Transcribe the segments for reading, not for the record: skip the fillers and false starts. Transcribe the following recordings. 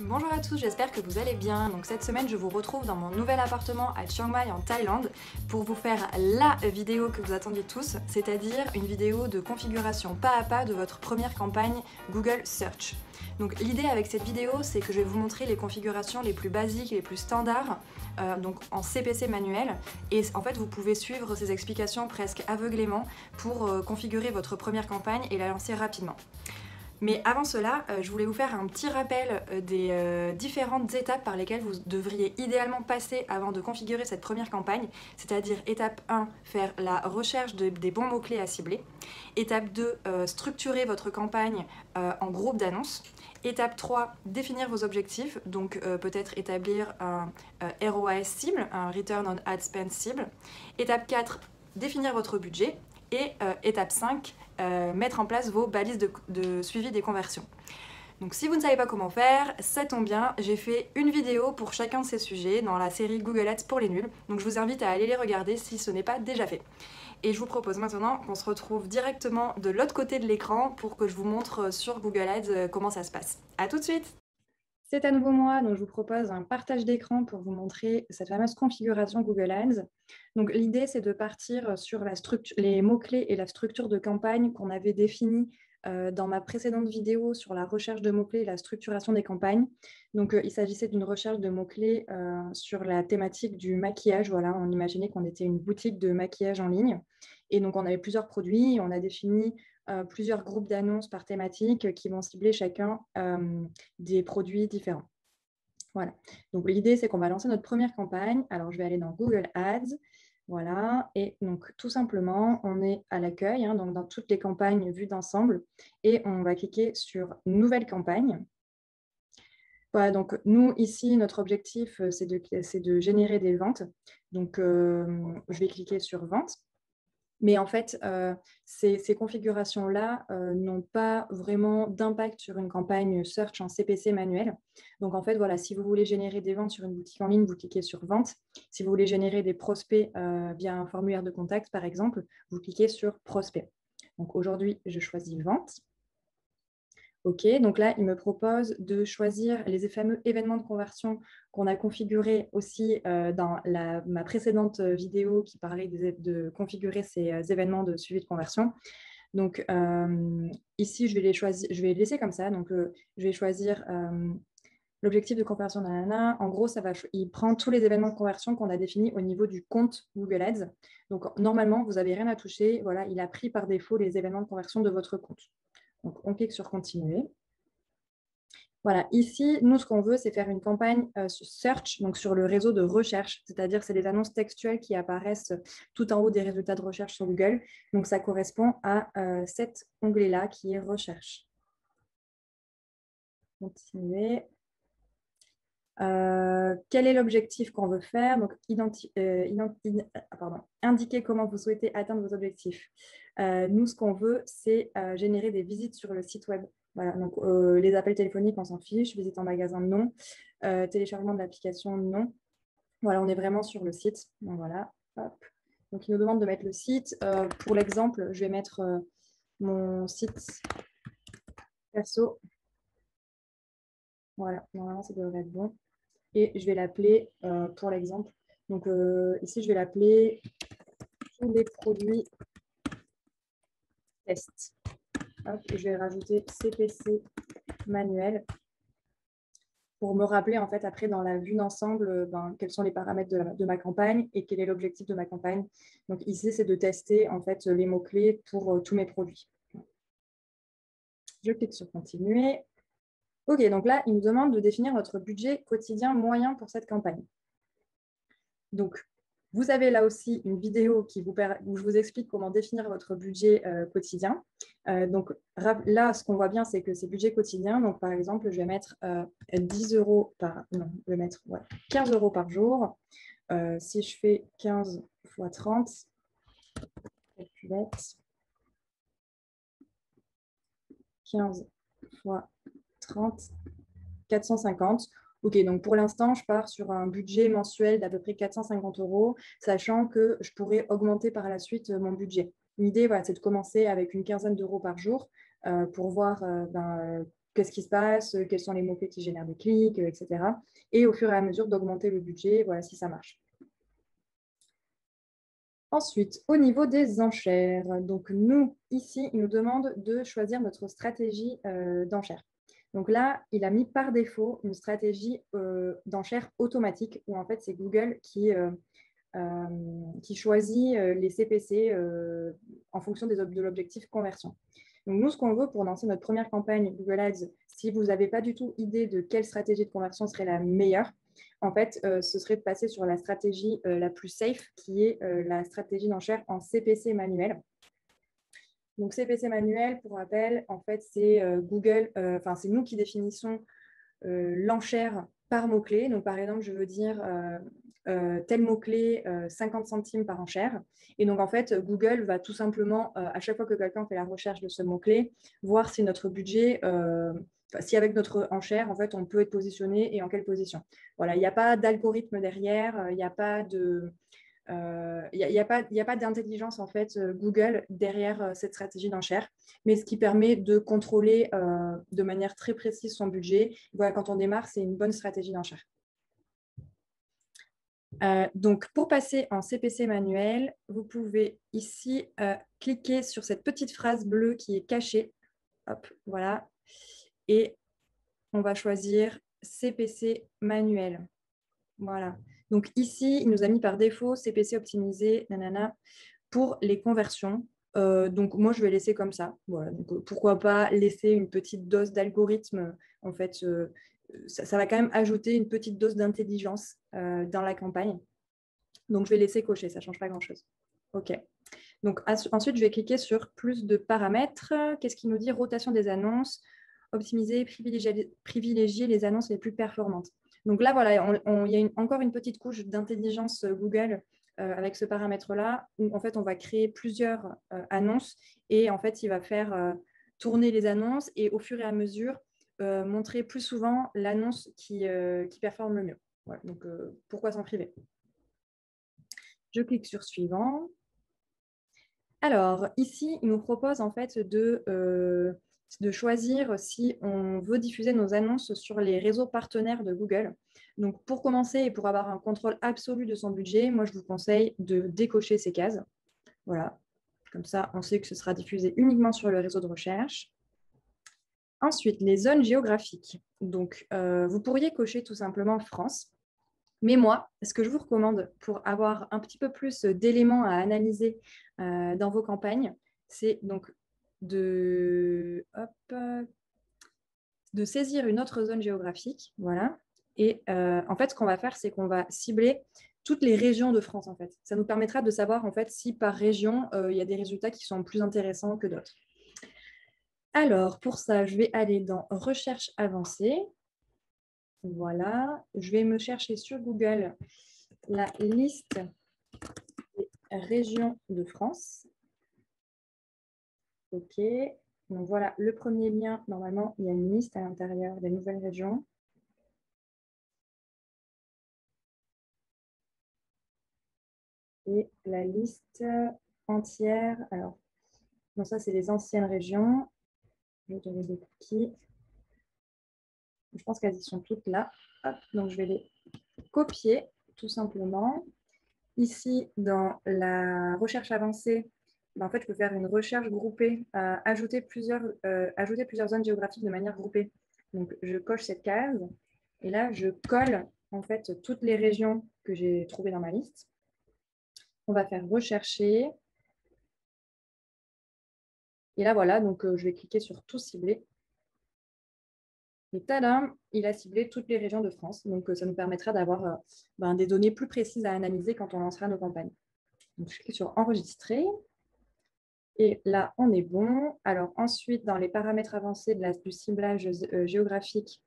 Bonjour à tous, j'espère que vous allez bien. Donc cette semaine, je vous retrouve dans mon nouvel appartement à Chiang Mai en Thaïlande pour vous faire la vidéo que vous attendiez tous, c'est-à-dire une vidéo de configuration pas à pas de votre première campagne Google Search. Donc l'idée avec cette vidéo, c'est que je vais vous montrer les configurations les plus basiques, les plus standards, donc en CPC manuel. Et en fait, vous pouvez suivre ces explications presque aveuglément pour configurer votre première campagne et la lancer rapidement. Mais avant cela, je voulais vous faire un petit rappel des différentes étapes par lesquelles vous devriez idéalement passer avant de configurer cette première campagne. C'est-à-dire étape 1, faire la recherche des bons mots-clés à cibler. Étape 2, structurer votre campagne en groupe d'annonces. Étape 3, définir vos objectifs, donc peut-être établir un ROAS cible, un Return on Ad Spend cible. Étape 4, définir votre budget. Et étape 5, mettre en place vos balises de suivi des conversions. Donc si vous ne savez pas comment faire, ça tombe bien, j'ai fait une vidéo pour chacun de ces sujets dans la série Google Ads pour les nuls. Donc je vous invite à aller les regarder si ce n'est pas déjà fait. Et je vous propose maintenant qu'on se retrouve directement de l'autre côté de l'écran pour que je vous montre sur Google Ads comment ça se passe. A tout de suite! C'est à nouveau moi, donc je vous propose un partage d'écran pour vous montrer cette fameuse configuration Google Ads. Donc l'idée, c'est de partir sur les mots-clés et la structure de campagne qu'on avait définie dans ma précédente vidéo sur la recherche de mots-clés et la structuration des campagnes. Donc il s'agissait d'une recherche de mots-clés sur la thématique du maquillage. Voilà, on imaginait qu'on était une boutique de maquillage en ligne. Et donc on avait plusieurs produits, et on a défini plusieurs groupes d'annonces par thématique qui vont cibler chacun des produits différents. Voilà. Donc l'idée, c'est qu'on va lancer notre première campagne. Alors je vais aller dans Google Ads. Voilà. Et donc tout simplement, on est à l'accueil, hein, donc dans toutes les campagnes vues d'ensemble. Et on va cliquer sur Nouvelle campagne. Voilà, donc nous, ici, notre objectif, c'est de générer des ventes. Donc je vais cliquer sur Vente. Mais en fait, ces configurations-là n'ont pas vraiment d'impact sur une campagne search en CPC manuel. Donc en fait, voilà, si vous voulez générer des ventes sur une boutique en ligne, vous cliquez sur Vente. Si vous voulez générer des prospects via un formulaire de contact, par exemple, vous cliquez sur Prospect. Donc aujourd'hui, je choisis Vente. OK, donc là, il me propose de choisir les fameux événements de conversion qu'on a configurés aussi dans ma précédente vidéo qui parlait de configurer ces événements de suivi de conversion. Donc ici, je vais les laisser comme ça. Donc je vais choisir l'objectif de conversion nanana. En gros, il prend tous les événements de conversion qu'on a définis au niveau du compte Google Ads. Donc normalement, vous n'avez rien à toucher. Voilà, il a pris par défaut les événements de conversion de votre compte. Donc, on clique sur Continuer. Voilà, ici, nous, ce qu'on veut, c'est faire une campagne search, donc sur le réseau de recherche, c'est-à-dire c'est des annonces textuelles qui apparaissent tout en haut des résultats de recherche sur Google. Donc, ça correspond à cet onglet-là qui est Recherche. Continuer. Quel est l'objectif qu'on veut faire? Donc, indiquer comment vous souhaitez atteindre vos objectifs. Nous, ce qu'on veut, c'est générer des visites sur le site web. Voilà, donc les appels téléphoniques, on s'en fiche. Visite en magasin, non. Téléchargement de l'application, non. Voilà, on est vraiment sur le site. Donc voilà, hop. Donc, il nous demande de mettre le site. Pour l'exemple, je vais mettre mon site perso. Voilà, normalement, ça devrait être bon. Et je vais l'appeler, pour l'exemple, donc ici, je vais l'appeler tous les produits test. Hop, et je vais rajouter CPC manuel pour me rappeler, en fait, après, dans la vue d'ensemble, quels sont les paramètres de ma campagne et quel est l'objectif de ma campagne. Donc ici, c'est de tester, en fait, les mots-clés pour tous mes produits. Je clique sur Continuer. OK, donc là, il nous demande de définir notre budget quotidien moyen pour cette campagne. Donc, vous avez là aussi une vidéo où je vous explique comment définir votre budget quotidien. Donc là, ce qu'on voit bien, c'est que c'est budget quotidien. Donc, par exemple, je vais mettre 10 euros non, je vais mettre 15 euros par jour. Si je fais 15 fois 30, calculette, 15 fois 30, 450. OK, donc pour l'instant, je pars sur un budget mensuel d'à peu près 450 euros, sachant que je pourrais augmenter par la suite mon budget. L'idée, voilà, c'est de commencer avec une quinzaine d'euros par jour pour voir qu'est-ce qui se passe, quels sont les mots-clés qui génèrent des clics, etc. Et au fur et à mesure d'augmenter le budget, voilà si ça marche. Ensuite, au niveau des enchères, donc nous, ici, il nous demande de choisir notre stratégie d'enchères. Donc là, il a mis par défaut une stratégie d'enchères automatique où en fait, c'est Google qui choisit les CPC en fonction de l'objectif conversion. Donc nous, ce qu'on veut pour lancer notre première campagne Google Ads, si vous n'avez pas du tout idée de quelle stratégie de conversion serait la meilleure, en fait, ce serait de passer sur la stratégie la plus safe, qui est la stratégie d'enchère en CPC manuel. Donc CPC manuel, pour rappel, en fait, c'est Google, c'est nous qui définissons l'enchère par mot-clé. Donc, par exemple, je veux dire tel mot-clé 50 centimes par enchère. Et donc, en fait, Google va tout simplement, à chaque fois que quelqu'un fait la recherche de ce mot-clé, voir si notre budget, si avec notre enchère, en fait, on peut être positionné et en quelle position. Voilà, il n'y a pas d'algorithme derrière, il n'y a pas de... Il n'y a pas d'intelligence en fait Google derrière cette stratégie d'enchère, mais ce qui permet de contrôler de manière très précise son budget. Voilà, quand on démarre, c'est une bonne stratégie d'enchère. Donc, pour passer en CPC manuel, vous pouvez ici cliquer sur cette petite phrase bleue qui est cachée. Hop, voilà. Et on va choisir CPC manuel. Voilà. Donc ici, il nous a mis par défaut CPC optimisé, nanana, pour les conversions. Donc moi, je vais laisser comme ça. Voilà. Donc, pourquoi pas laisser une petite dose d'algorithme. En fait, ça va quand même ajouter une petite dose d'intelligence dans la campagne. Donc, je vais laisser cocher, ça ne change pas grand-chose. OK. Donc, ensuite, je vais cliquer sur plus de paramètres. Qu'est-ce qu'il nous dit? Rotation des annonces, optimiser, privilégier les annonces les plus performantes. Donc là, voilà, il y a encore une petite couche d'intelligence Google avec ce paramètre-là, où en fait, on va créer plusieurs annonces et en fait, il va faire tourner les annonces et au fur et à mesure, montrer plus souvent l'annonce qui performe le mieux. Voilà, donc, pourquoi s'en priver? Je clique sur suivant. Alors, ici, il nous propose en fait de choisir si on veut diffuser nos annonces sur les réseaux partenaires de Google. Donc, pour commencer et pour avoir un contrôle absolu de son budget, moi, je vous conseille de décocher ces cases. Voilà, comme ça, on sait que ce sera diffusé uniquement sur le réseau de recherche. Ensuite, les zones géographiques. Donc, vous pourriez cocher tout simplement France. Mais moi, ce que je vous recommande pour avoir un petit peu plus d'éléments à analyser dans vos campagnes, c'est donc de saisir une autre zone géographique. Voilà. Et en fait, ce qu'on va faire, c'est qu'on va cibler toutes les régions de France. En fait. Ça nous permettra de savoir en fait, si par région, il y a des résultats qui sont plus intéressants que d'autres. Alors, pour ça, je vais aller dans Recherche avancée. Voilà. Je vais me chercher sur Google la liste des régions de France. OK. Donc voilà, le premier lien, normalement, il y a une liste à l'intérieur des nouvelles régions. Et la liste entière, alors, non, ça, c'est les anciennes régions. Je vais donner des cookies. Je pense qu'elles y sont toutes là. Hop, donc, je vais les copier, tout simplement. Ici, dans la recherche avancée, en fait, je peux faire une recherche groupée, ajouter plusieurs zones géographiques de manière groupée. Donc, je coche cette case et là, je colle en fait toutes les régions que j'ai trouvées dans ma liste. On va faire rechercher. Et là, voilà, donc je vais cliquer sur tout cibler. Et tadam, il a ciblé toutes les régions de France. Donc, ça nous permettra d'avoir des données plus précises à analyser quand on lancera nos campagnes. Donc, je clique sur enregistrer. Et là, on est bon. Alors ensuite, dans les paramètres avancés du ciblage géographique,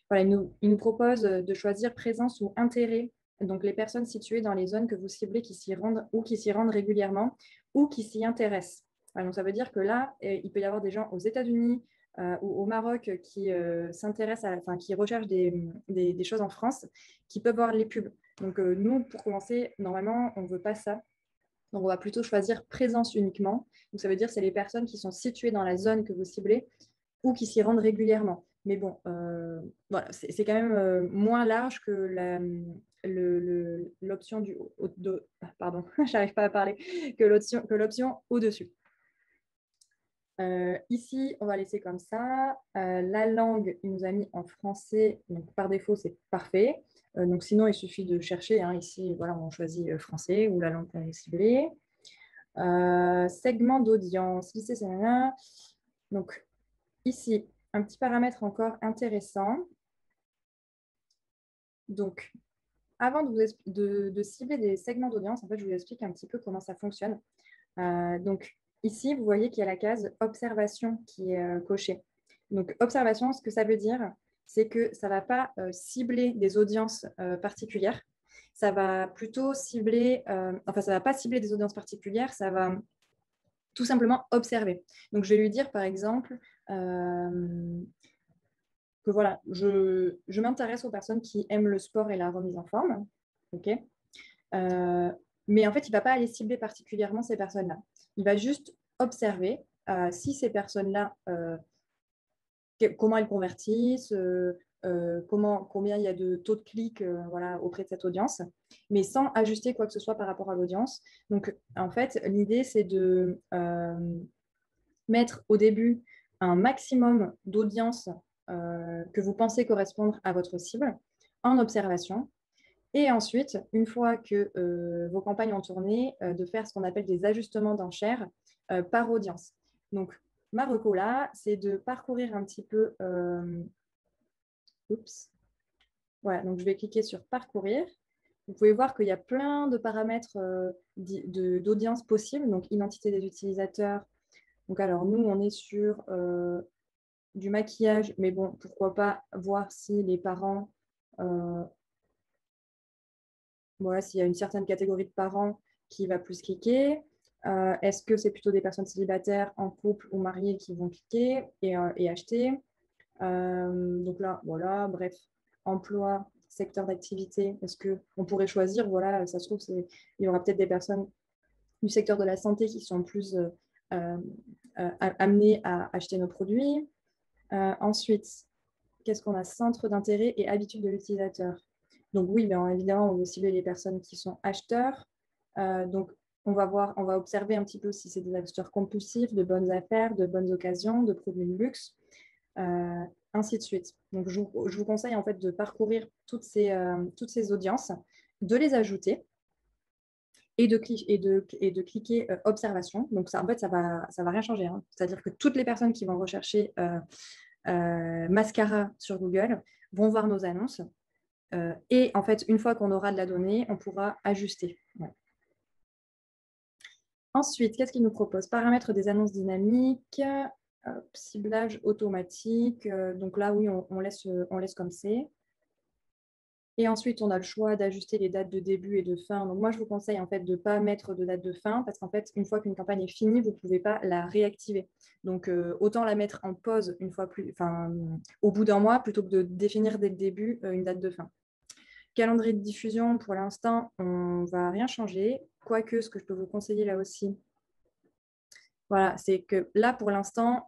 voilà, il nous propose de choisir présence ou intérêt. Donc les personnes situées dans les zones que vous ciblez qui s'y rendent ou qui s'y rendent régulièrement ou qui s'y intéressent. Voilà, donc ça veut dire que là, il peut y avoir des gens aux États-Unis ou au Maroc qui s'intéressent, qui recherchent des choses en France, qui peuvent voir les pubs. Donc nous, pour commencer, normalement, on ne veut pas ça. Donc, on va plutôt choisir présence uniquement. Donc, ça veut dire que c'est les personnes qui sont situées dans la zone que vous ciblez ou qui s'y rendent régulièrement. Mais bon, voilà, c'est quand même moins large que l'option pardon, j'arrive pas à parler, que l'option au-dessus. Ici, on va laisser comme ça. La langue, il nous a mis en français, donc par défaut, c'est parfait. Donc sinon, il suffit de chercher. Hein. Ici, voilà, on choisit français ou la langue qu'on est ciblée. Segment d'audience, lycée, c'est là. Donc ici, un petit paramètre encore intéressant. Donc, avant de cibler des segments d'audience, en fait, je vous explique un petit peu comment ça fonctionne. Donc, ici, vous voyez qu'il y a la case observation qui est cochée. Donc, observation, ce que ça veut dire, c'est que ça ne va pas cibler des audiences particulières. Ça va plutôt cibler, enfin, ça ne va pas cibler des audiences particulières, ça va tout simplement observer. Donc, je vais lui dire, par exemple, que voilà, je m'intéresse aux personnes qui aiment le sport et la remise en forme. OK. Mais en fait, il ne va pas aller cibler particulièrement ces personnes-là. Il va juste observer si ces personnes-là, comment elles convertissent, combien il y a de taux de clics voilà, auprès de cette audience, mais sans ajuster quoi que ce soit par rapport à l'audience. Donc, en fait, l'idée, c'est de mettre au début un maximum d'audience que vous pensez correspondre à votre cible en observation. Et ensuite, une fois que vos campagnes ont tourné, de faire ce qu'on appelle des ajustements d'enchères par audience. Donc, ma reco là, c'est de parcourir un petit peu. Oups. Voilà, donc je vais cliquer sur parcourir. Vous pouvez voir qu'il y a plein de paramètres d'audience possibles, donc identité des utilisateurs. Donc, alors, nous, on est sur du maquillage, mais bon, pourquoi pas voir si les parents voilà, s'il y a une certaine catégorie de parents qui va plus cliquer. Est-ce que c'est plutôt des personnes célibataires, en couple ou mariées qui vont cliquer et acheter donc là, voilà, bref, emploi, secteur d'activité, est-ce qu'on pourrait choisir, voilà, ça se trouve, il y aura peut-être des personnes du secteur de la santé qui sont plus amenées à acheter nos produits. Ensuite, qu'est-ce qu'on a? Centre d'intérêt et habitude de l'utilisateur. Donc oui, bien évidemment, on veut cibler les personnes qui sont acheteurs. Donc on va observer un petit peu si c'est des acheteurs compulsifs, de bonnes affaires, de bonnes occasions, de produits de luxe, ainsi de suite. Donc je vous conseille en fait de parcourir toutes ces audiences, de les ajouter et de cliquer observation. Donc ça, en fait, ça va rien changer. Hein. C'est-à-dire que toutes les personnes qui vont rechercher mascara sur Google vont voir nos annonces. Et en fait, une fois qu'on aura de la donnée, on pourra ajuster. Ouais. Ensuite, qu'est-ce qu'il nous propose? Paramètres des annonces dynamiques, ciblage automatique. Donc là, oui, on laisse comme c'est. Et ensuite, on a le choix d'ajuster les dates de début et de fin. Donc moi, je vous conseille en fait de ne pas mettre de date de fin parce qu'en fait, une fois qu'une campagne est finie, vous ne pouvez pas la réactiver. Donc autant la mettre en pause au bout d'un mois plutôt que de définir dès le début une date de fin. Calendrier de diffusion, pour l'instant, on ne va rien changer. Quoique, ce que je peux vous conseiller là aussi, voilà, c'est que là, pour l'instant,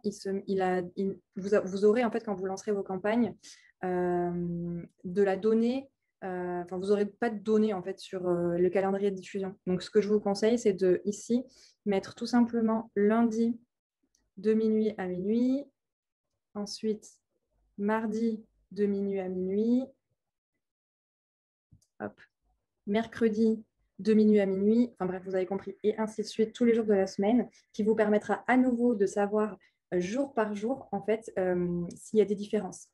vous aurez, en fait, quand vous lancerez vos campagnes, de la donnée, vous n'aurez pas de données, en fait, sur le calendrier de diffusion. Donc, ce que je vous conseille, c'est de, ici, mettre tout simplement lundi de minuit à minuit, ensuite, mardi de minuit à minuit, hop, mercredi de minuit à minuit, enfin bref, vous avez compris, et ainsi de suite, tous les jours de la semaine, qui vous permettra à nouveau de savoir jour par jour, en fait, s'il y a des différences.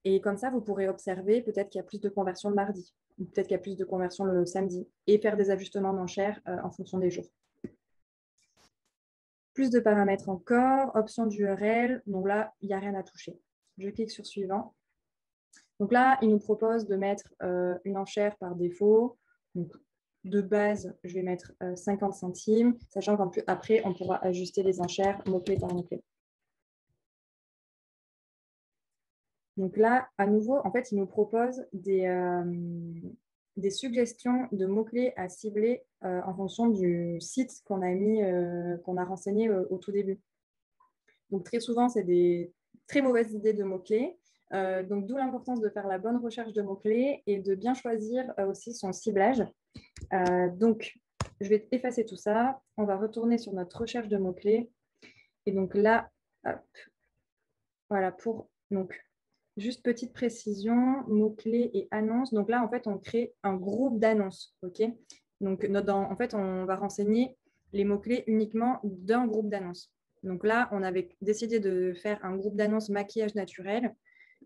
Et comme ça, vous pourrez observer peut-être qu'il y a plus de conversions le mardi, ou peut-être qu'il y a plus de conversions le samedi, et faire des ajustements d'enchères en fonction des jours. Plus de paramètres encore, option d'URL, donc là, il n'y a rien à toucher. Je clique sur suivant. Donc là, il nous propose de mettre une enchère par défaut. Donc, de base, je vais mettre 50 centimes, sachant qu'après, on pourra ajuster les enchères mot-clé par mot-clé. Donc là, à nouveau, en fait, il nous propose des suggestions de mots-clés à cibler en fonction du site qu'on a renseigné au tout début. Donc très souvent, c'est des très mauvaises idées de mots-clés. Donc, d'où l'importance de faire la bonne recherche de mots-clés et de bien choisir aussi son ciblage. Donc, je vais effacer tout ça. On va retourner sur notre recherche de mots-clés. Et donc là, hop, voilà, pour donc, juste petite précision, mots-clés et annonces. Donc là, en fait, on crée un groupe d'annonces. OK? Donc, en fait, on va renseigner les mots-clés uniquement d'un groupe d'annonces. Donc là, on avait décidé de faire un groupe d'annonces maquillage naturel.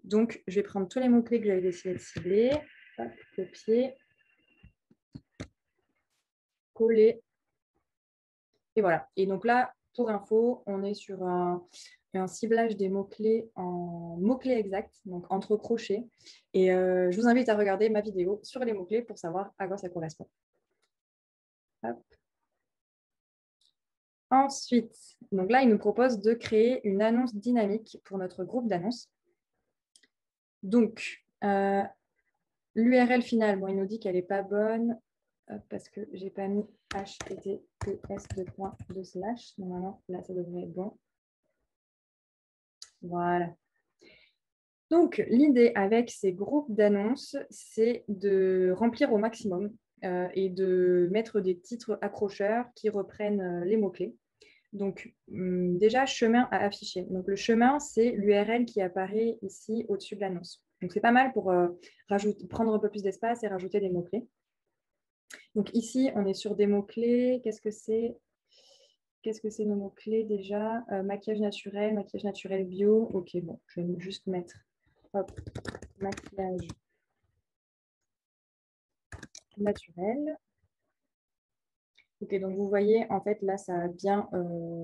Donc, je vais prendre tous les mots-clés que j'avais décidé de cibler. Hop, copier. Coller. Et voilà. Et donc là, pour info, on est sur un ciblage des mots-clés en mots-clés exacts, donc entre crochets. Et je vous invite à regarder ma vidéo sur les mots-clés pour savoir à quoi ça correspond. Hop. Ensuite, donc là, il nous propose de créer une annonce dynamique pour notre groupe d'annonces. Donc, l'URL finale, bon, il nous dit qu'elle n'est pas bonne parce que je n'ai pas mis https://. Normalement, là, ça devrait être bon. Voilà. Donc, l'idée avec ces groupes d'annonces, c'est de remplir au maximum et de mettre des titres accrocheurs qui reprennent les mots-clés. Donc, déjà, chemin à afficher. Donc, le chemin, c'est l'URL qui apparaît ici au-dessus de l'annonce. Donc, c'est pas mal pour prendre un peu plus d'espace et rajouter des mots-clés. Donc, ici, on est sur des mots-clés. Qu'est-ce que c'est nos mots-clés déjà? Maquillage naturel bio. Ok, bon, je vais juste mettre hop, maquillage naturel. Ok, donc vous voyez, en fait, là, ça a bien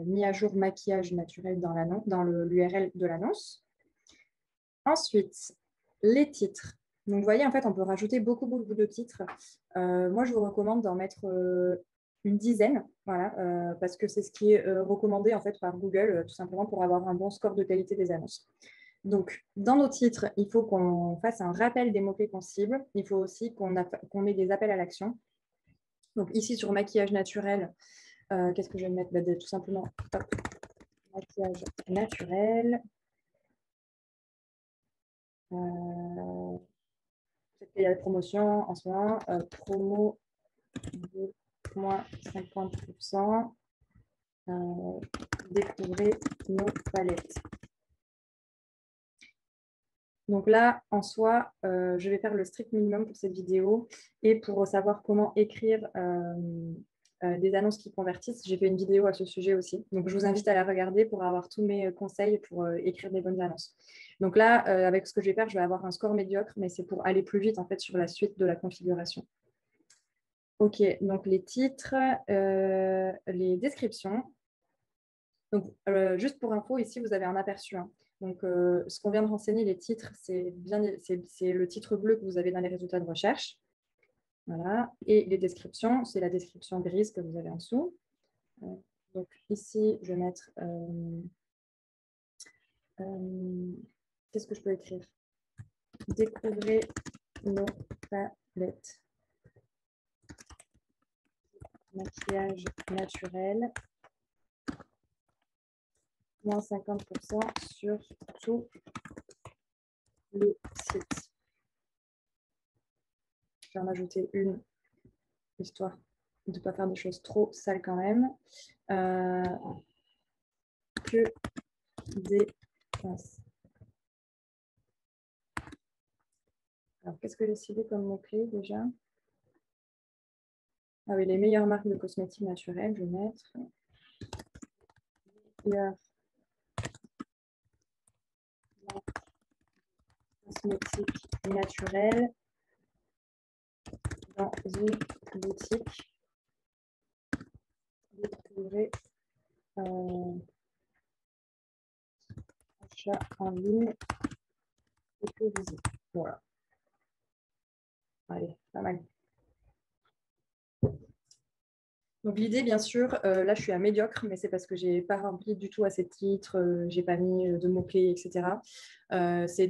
mis à jour maquillage naturel dans l'URL de l'annonce. Ensuite, les titres. Donc, vous voyez, en fait, on peut rajouter beaucoup de titres. Moi, je vous recommande d'en mettre une dizaine, voilà, parce que c'est ce qui est recommandé en fait par Google, tout simplement pour avoir un bon score de qualité des annonces. Donc, dans nos titres, il faut qu'on fasse un rappel des mots-clés qu'on cible. Il faut aussi qu'on ait des appels à l'action. Donc, ici, sur maquillage naturel, qu'est-ce que je vais mettre? Tout simplement, hop, maquillage naturel. Il y a la promotion en ce moment, promo de moins 50%. Découvrez nos palettes. Donc là, en soi, je vais faire le strict minimum pour cette vidéo. Et pour savoir comment écrire des annonces qui convertissent, j'ai fait une vidéo à ce sujet aussi. Donc, je vous invite à la regarder pour avoir tous mes conseils pour écrire des bonnes annonces. Donc là, avec ce que je vais faire, je vais avoir un score médiocre, mais c'est pour aller plus vite en fait sur la suite de la configuration. OK, donc les titres, les descriptions. Donc, juste pour info, ici, vous avez un aperçu. Hein. Donc, ce qu'on vient de renseigner, les titres, c'est le titre bleu que vous avez dans les résultats de recherche. Voilà. Et les descriptions, c'est la description grise que vous avez en dessous. Donc, ici, je vais mettre... qu'est-ce que je peux écrire? Découvrez nos palettes. Maquillage naturel. Moins 50% sur tout le site. Je vais en ajouter une, histoire de ne pas faire des choses trop sales quand même. Que des pinces. Alors, qu'est-ce que j'ai ciblé comme mot-clé déjà? Ah oui, les meilleures marques de cosmétiques naturels, je vais mettre. Meilleures marques cosmétiques naturelles dans une boutique. Découvrez achat en ligne et que visite. Voilà. Allez, pas mal. Donc l'idée, bien sûr, là je suis à médiocre, mais c'est parce que je n'ai pas rempli du tout assez de titres, je n'ai pas mis de mots-clés, etc. C'est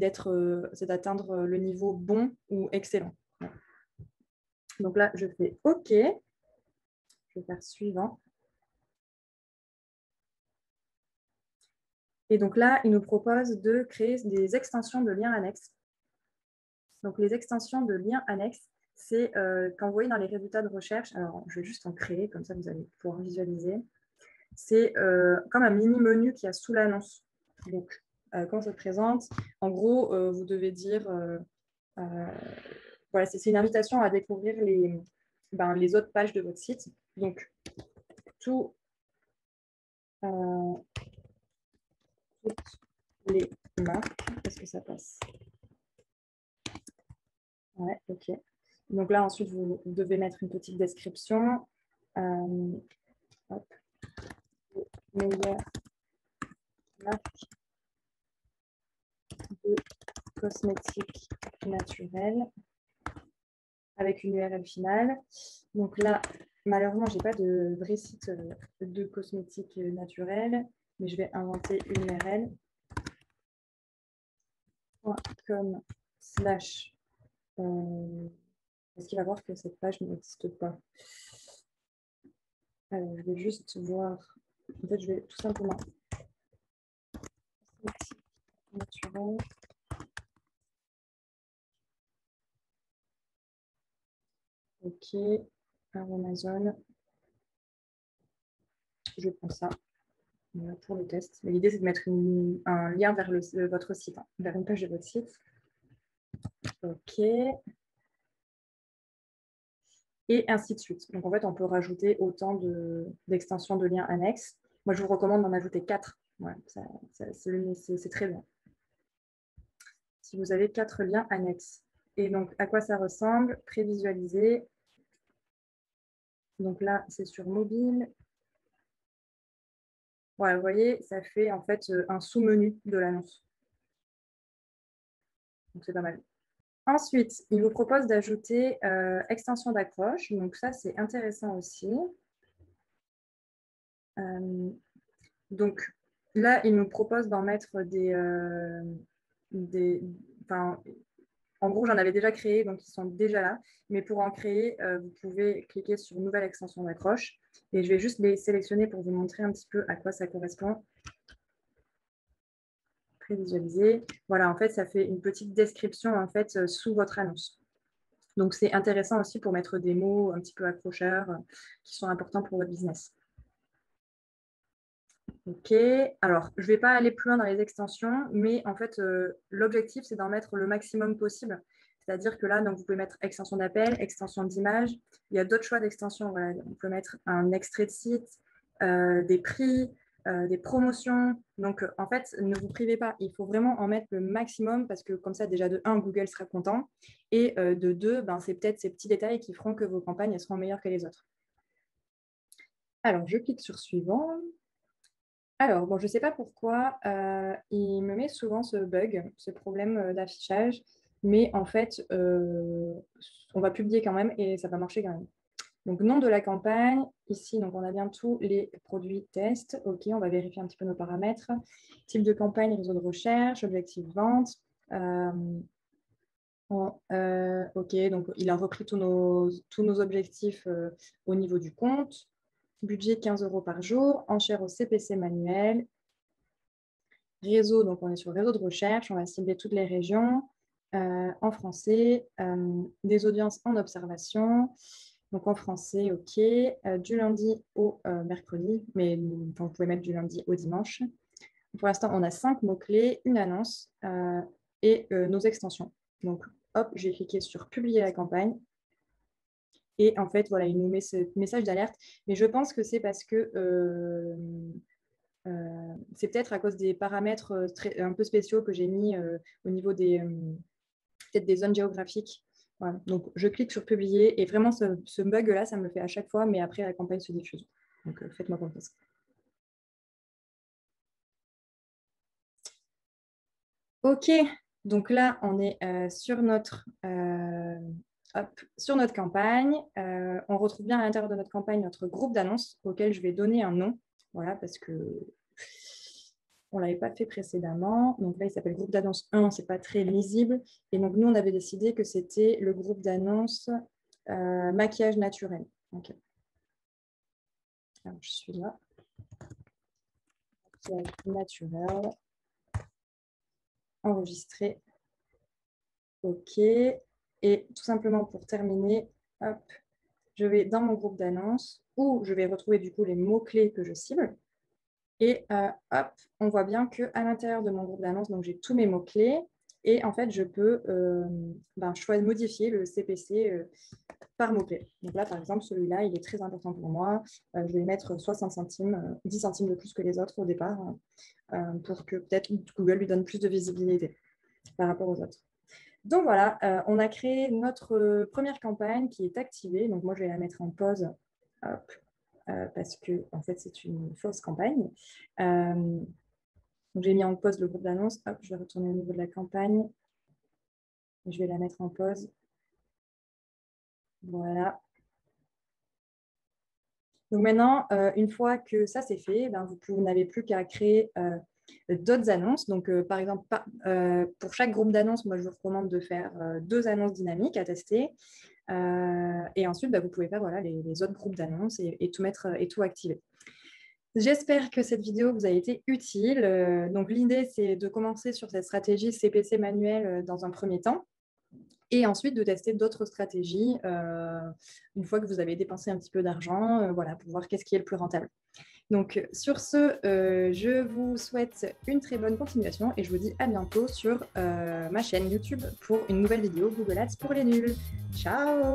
d'atteindre le niveau bon ou excellent. Donc là, je fais OK. Je vais faire suivant. Et donc là, il nous propose de créer des extensions de liens annexes. Donc les extensions de liens annexes, c'est quand vous voyez dans les résultats de recherche, alors je vais juste en créer, comme ça vous allez pouvoir visualiser. C'est comme un mini-menu qu'il y a sous l'annonce. Donc, quand ça se présente, en gros, vous devez dire, voilà, c'est une invitation à découvrir les autres pages de votre site. Donc, toutes les marques, est-ce que ça passe? Ouais, ok. Donc là, ensuite, vous devez mettre une petite description. Hop. Meilleure marque de cosmétiques naturels avec une URL finale. Donc là, malheureusement, je n'ai pas de vrai site de cosmétiques naturels, mais je vais inventer une URL .com/ est-ce qu'il va voir que cette page n'existe pas? Alors, je vais juste voir. En fait, je vais tout simplement cosmétiques naturels. Ok, Amazon. Je prends ça pour le test. L'idée, c'est de mettre un lien vers votre site, hein, vers une page de votre site. Ok. Et ainsi de suite. Donc, en fait, on peut rajouter autant d'extensions de liens annexes. Moi, je vous recommande d'en ajouter 4. Ouais, c'est très bien. Si vous avez 4 liens annexes. Et donc, à quoi ça ressemble? Prévisualiser. Donc là, c'est sur mobile. Voilà, vous voyez, ça fait en fait un sous-menu de l'annonce. Donc, c'est pas mal. Ensuite, il vous propose d'ajouter extension d'accroche. Donc, ça, c'est intéressant aussi. Donc, là, il nous propose d'en mettre en gros, j'en avais déjà créé, donc ils sont déjà là. Mais pour en créer, vous pouvez cliquer sur Nouvelle extension d'accroche. Et je vais juste les sélectionner pour vous montrer un petit peu à quoi ça correspond. Prévisualiser. Voilà, en fait, ça fait une petite description en fait, sous votre annonce. Donc, c'est intéressant aussi pour mettre des mots un petit peu accrocheurs qui sont importants pour votre business. Ok, alors je ne vais pas aller plus loin dans les extensions, mais en fait, l'objectif, c'est d'en mettre le maximum possible. C'est-à-dire que là, donc, vous pouvez mettre extension d'appel, extension d'image. Il y a d'autres choix d'extension. Voilà. On peut mettre un extrait de site, des prix, des promotions. Donc, en fait, ne vous privez pas. Il faut vraiment en mettre le maximum parce que comme ça, déjà, de 1, Google sera content. Et de 2, ben, c'est peut-être ces petits détails qui feront que vos campagnes elles seront meilleures que les autres. Alors, je clique sur Suivant. Alors, bon, je ne sais pas pourquoi, il me met souvent ce bug, ce problème d'affichage, mais en fait, on va publier quand même et ça va marcher quand même. Donc, nom de la campagne, ici, donc on a bien tous les produits tests. OK, on va vérifier un petit peu nos paramètres. Type de campagne, réseau de recherche, objectif vente. OK, donc il a repris tous nos objectifs au niveau du compte. Budget 15 € par jour, enchère au CPC manuel. Réseau, donc on est sur réseau de recherche, on va cibler toutes les régions en français, des audiences en observation, donc en français, OK, du lundi au mercredi, mais enfin, vous pouvez mettre du lundi au dimanche. Pour l'instant, on a 5 mots-clés, une annonce et nos extensions. Donc, hop, j'ai cliqué sur publier la campagne. Et en fait, voilà, il nous met ce message d'alerte. Mais je pense que c'est parce que c'est peut-être à cause des paramètres un peu spéciaux que j'ai mis au niveau peut-être des zones géographiques. Voilà. Donc, je clique sur publier et vraiment, ce bug-là, ça me le fait à chaque fois, mais après, la campagne se diffuse. Donc, faites-moi confiance. OK, donc là, on est sur notre campagne. On retrouve bien à l'intérieur de notre campagne notre groupe d'annonces auquel je vais donner un nom. Voilà, parce que on ne l'avait pas fait précédemment. Donc là, il s'appelle groupe d'annonces 1, ce n'est pas très lisible. Et donc, nous, on avait décidé que c'était le groupe d'annonces maquillage naturel. Okay. Alors, je suis là. naturel. Enregistrer. OK. Et tout simplement pour terminer, hop, je vais dans mon groupe d'annonces où je vais retrouver du coup les mots-clés que je cible. Et hop, on voit bien qu'à l'intérieur de mon groupe d'annonces, donc j'ai tous mes mots-clés. Et en fait, je peux modifier le CPC par mot-clé. Donc là, par exemple, celui-là, il est très important pour moi. Je vais mettre 60 centimes, 10 centimes de plus que les autres au départ, pour que peut-être Google lui donne plus de visibilité par rapport aux autres. Donc voilà, on a créé notre première campagne qui est activée. Donc moi, je vais la mettre en pause, hop, parce que en fait, c'est une fausse campagne. Donc j'ai mis en pause le groupe d'annonces. Hop, je vais retourner au niveau de la campagne. Je vais la mettre en pause. Voilà. Donc maintenant, une fois que ça c'est fait, ben, vous n'avez plus qu'à créer d'autres annonces. Donc, par exemple, pour chaque groupe d'annonces, moi, je vous recommande de faire 2 annonces dynamiques à tester. Et ensuite, vous pouvez faire voilà, les autres groupes d'annonces et tout mettre et tout activer. J'espère que cette vidéo vous a été utile. Donc, l'idée, c'est de commencer sur cette stratégie CPC manuelle dans un premier temps. Et ensuite de tester d'autres stratégies une fois que vous avez dépensé un petit peu d'argent, voilà, pour voir qu'est-ce qui est le plus rentable. Donc sur ce, je vous souhaite une très bonne continuation et je vous dis à bientôt sur ma chaîne YouTube pour une nouvelle vidéo Google Ads pour les nuls. Ciao!